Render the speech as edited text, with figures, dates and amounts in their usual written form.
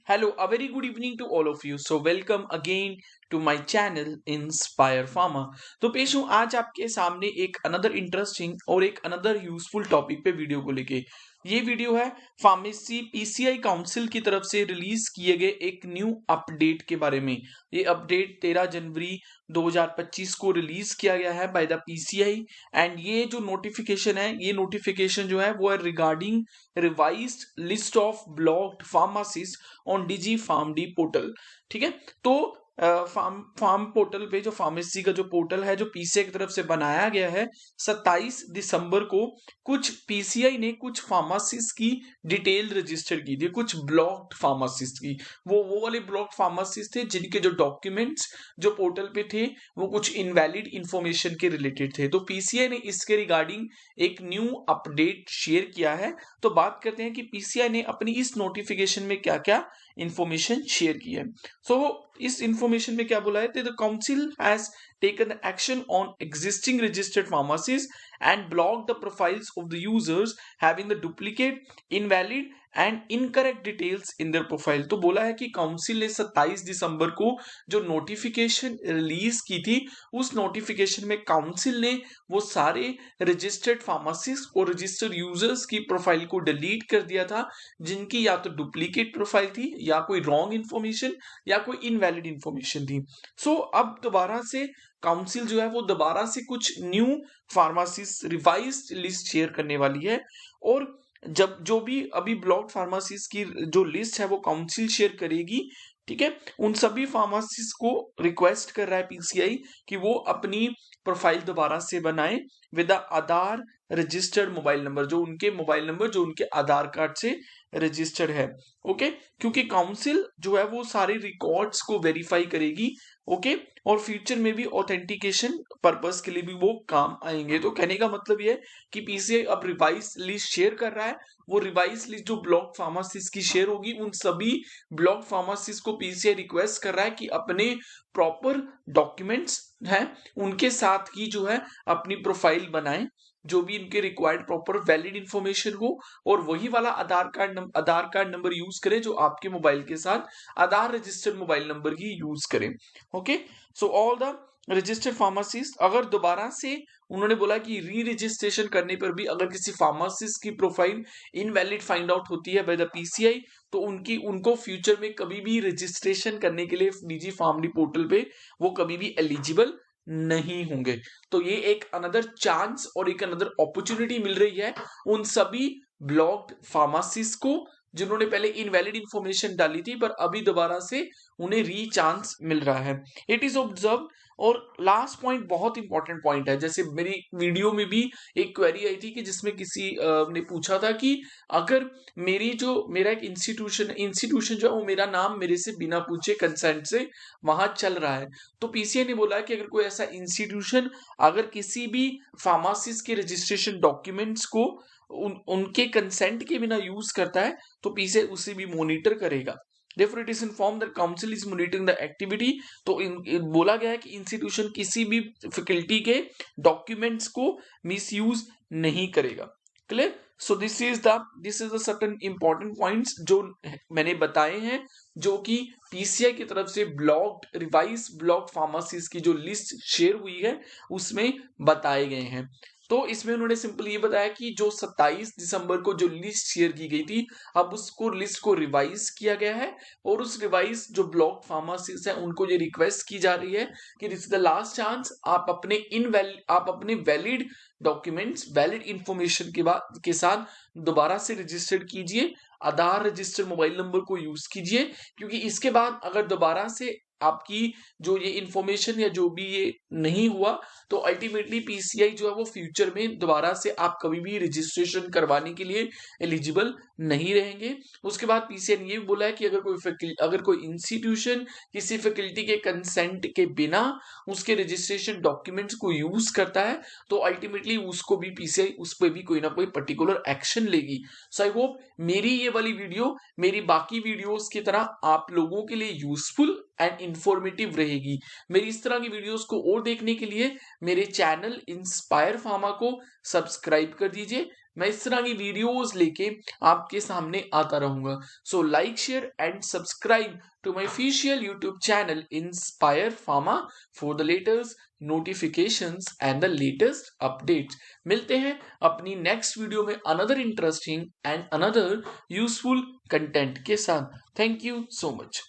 Hello, a very good evening to all of you. So welcome again to my channel Inspire Pharma. तो पेश हूँ आज आपके सामने एक अनदर इंटरेस्टिंग और एक अनदर यूजफुल टॉपिक पे वीडियो को लेके। ये वीडियो है फार्मेसी पीसीआई काउंसिल की तरफ से रिलीज किए गए एक न्यू अपडेट के बारे में। ये अपडेट 13 जनवरी 2025 को रिलीज किया गया है बाय द पीसीआई एंड ये जो नोटिफिकेशन है, ये नोटिफिकेशन जो है वो है regarding revised list of blocked pharmacies on Digi Pharm D portal. ठीक है, तो फार्म पोर्टल पे जो फार्मेसी का जो पोर्टल है जो पीसीआई की तरफ से बनाया गया है 27 दिसंबर को कुछ पीसीआई ने कुछ फार्मासिस्ट की डिटेल रजिस्टर की थी, कुछ ब्लॉक्ड फार्मासिस्ट की। वो वाले ब्लॉक्ड फार्मासिस्ट थे जिनके जो डॉक्यूमेंट्स जो पोर्टल पे थे वो कुछ इनवैलिड इंफॉर्मेशन के रिलेटेड थे। तो पीसीआई ने इसके रिगार्डिंग एक न्यू अपडेट शेयर किया है। तो बात करते हैं कि पीसीआई ने अपनी इस नोटिफिकेशन में क्या क्या इंफॉर्मेशन शेयर की है। सो इस इंफॉर्मेशन में क्या बोला है, the council has taken action on existing registered pharmacies and blocked the profiles of the users having the duplicate, invalid and incorrect details in their profile। तो बोला है कि काउंसिल ने 27 दिसंबर को जो नोटिफिकेशन रिलीज की थी उस नोटिफिकेशन में काउंसिल ने वो सारे रजिस्टर्ड फार्मासिस्ट और रजिस्टर्ड यूजर्स की प्रोफाइल को डिलीट कर दिया था जिनकी या तो डुप्लीकेट प्रोफाइल थी या कोई रॉन्ग इंफॉर्मेशन या कोई इनवैलिड इंफॉर्मेशन थी। सो अब दोबारा से काउंसिल जो है वो दोबारा से कुछ new pharmacist revised list share करने वाली है और जब जो भी अभी ब्लॉक्ड फार्मासिस्ट की जो लिस्ट है वो काउंसिल शेयर करेगी, ठीक है, उन सभी फार्मासिस्ट को रिक्वेस्ट कर रहा है पीसीआई कि वो अपनी प्रोफाइल दोबारा से बनाए with Aadhaar registered mobile number, जो उनके मोबाइल नंबर जो उनके आधार कार्ड से रजिस्टर्ड है। ओके, क्योंकि काउंसिल जो है वो सारे रिकॉर्ड्स को वेरीफाई करेगी। ओके, और फ्यूचर में भी ऑथेंटिकेशन पर्पस के लिए भी वो काम आएंगे। तो कहने का मतलब ये है कि पीसीआई अब रिवाइज लिस्ट शेयर कर रहा है। वो रिवाइज लिस्ट जो ब्लॉक फार्मासिस्ट की शेयर होगी उन सभी ब्लॉक फार्मासिस्ट को पीसीआई रिक्वेस्ट कर रहा है कि अपने प्रॉपर डॉक्यूमेंट्स हैं उनके साथ ही जो है अपनी प्रोफाइल बनाएं, जो भी इनके रिक्वायर्ड प्रॉपर वैलिड इंफॉर्मेशन हो और वही वाला आधार कार्ड नंबर यूज करें जो आपके मोबाइल के साथ आधार रजिस्टर्ड मोबाइल नंबर ही यूज करें। Okay, so all the registered pharmacist अगर दोबारा से उन्होंने बोला कि री रजिस्ट्रेशन करने पर भी अगर किसी फार्मासिस्ट की प्रोफाइल इनवैलिड फाइंड आउट होती है बाय द पीसीआई तो उनको फ्यूचर में कभी भी रजिस्ट्रेशन करने के लिए निजी फार्मडी पोर्टल पे वो कभी भी एलिजिबल नहीं होंगे। तो ये एक अनदर चांस और एक अनदर अपॉर्चुनिटी मिल रही है उन सभी ब्लॉक्ड फार्मासिस्ट को जिन्होंने पहले इनवैलिड इंफॉर्मेशन डाली थी पर अभी दोबारा से उन्हें री चांस मिल रहा है। It is observe. और लास्ट पॉइंट बहुत इंपॉर्टेंट पॉइंट है, जैसे मेरी वीडियो में भी एक क्वेरी आई थी कि जिसमें किसी ने पूछा था कि अगर मेरा एक इंस्टीट्यूशन जो है वो मेरा नाम मेरे से बिना पूछे कंसेंट से वहां चल रहा है, तो पीसीआई ने बोला कि अगर कोई ऐसा इंस्टीट्यूशन अगर किसी भी फार्मासिस्ट के रजिस्ट्रेशन डॉक्यूमेंट्स को उनके कंसेंट के बिना यूज करता है तो पीसीआई उसे भी मॉनिटर करेगा। Therefore, it is informed that council is monitoring the activity। तो बोला गया है कि इंस्टीट्यूशन किसी भी फैकल्टी के डॉक्यूमेंट्स को मिसयूज नहीं करेगा। Clear? So this is the certain important points जो मैंने बताए हैं जो कि पीसीआई की तरफ से ब्लॉक्ड रिवाइज ब्लॉक्ड फार्मासीज की जो लिस्ट शेयर हुई है उसमें बताए गए हैं। तो इसमें उन्होंने सिंपल ये बताया कि जो 27 दिसंबर को जो लिस्ट शेयर की गई थी अब उसको लिस्ट को रिवाइज किया गया है और उस रिवाइज जो ब्लॉक फार्मासिस्ट है उनको ये रिक्वेस्ट की जा रही है कि this is the last chance, आप अपने वैलिड डॉक्यूमेंट्स वैलिड इंफॉर्मेशन के साथ दोबारा से रजिस्टर्ड कीजिए, आधार रजिस्टर्ड मोबाइल नंबर को यूज कीजिए, क्योंकि इसके बाद अगर दोबारा से आपकी जो ये इंफॉर्मेशन या जो भी ये नहीं हुआ तो अल्टीमेटली पीसीआई जो है वो फ्यूचर में दोबारा से आप कभी भी रजिस्ट्रेशन करवाने के लिए एलिजिबल नहीं रहेंगे। उसके बाद पीसीआई ने ये बोला है कि अगर कोई इंस्टीट्यूशन किसी फैकल्टी के कंसेंट के बिना उसके रजिस्ट्रेशन डॉक्यूमेंट्स को यूज करता है तो अल्टीमेटली उसको भी पीसीआई उस पर भी कोई ना कोई पर्टिकुलर एक्शन लेगी। सो आई होप मेरी ये वाली वीडियो मेरी बाकी वीडियोस की तरह आप लोगों के लिए यूजफुल एंड इंफॉर्मेटिव रहेगी। मेरी इस तरह की वीडियोस को और देखने के लिए मेरे चैनल इंस्पायर फार्मा को सब्सक्राइब कर दीजिए। मैं इस तरह की वीडियोस लेके आपके सामने आता रहूंगा। So like share and subscribe to my official YouTube channel Inspire Pharma for the latest notifications and the latest updates. मिलते हैं अपनी नेक्स्ट वीडियो में another interesting and another useful content के साथ। Thank you so much.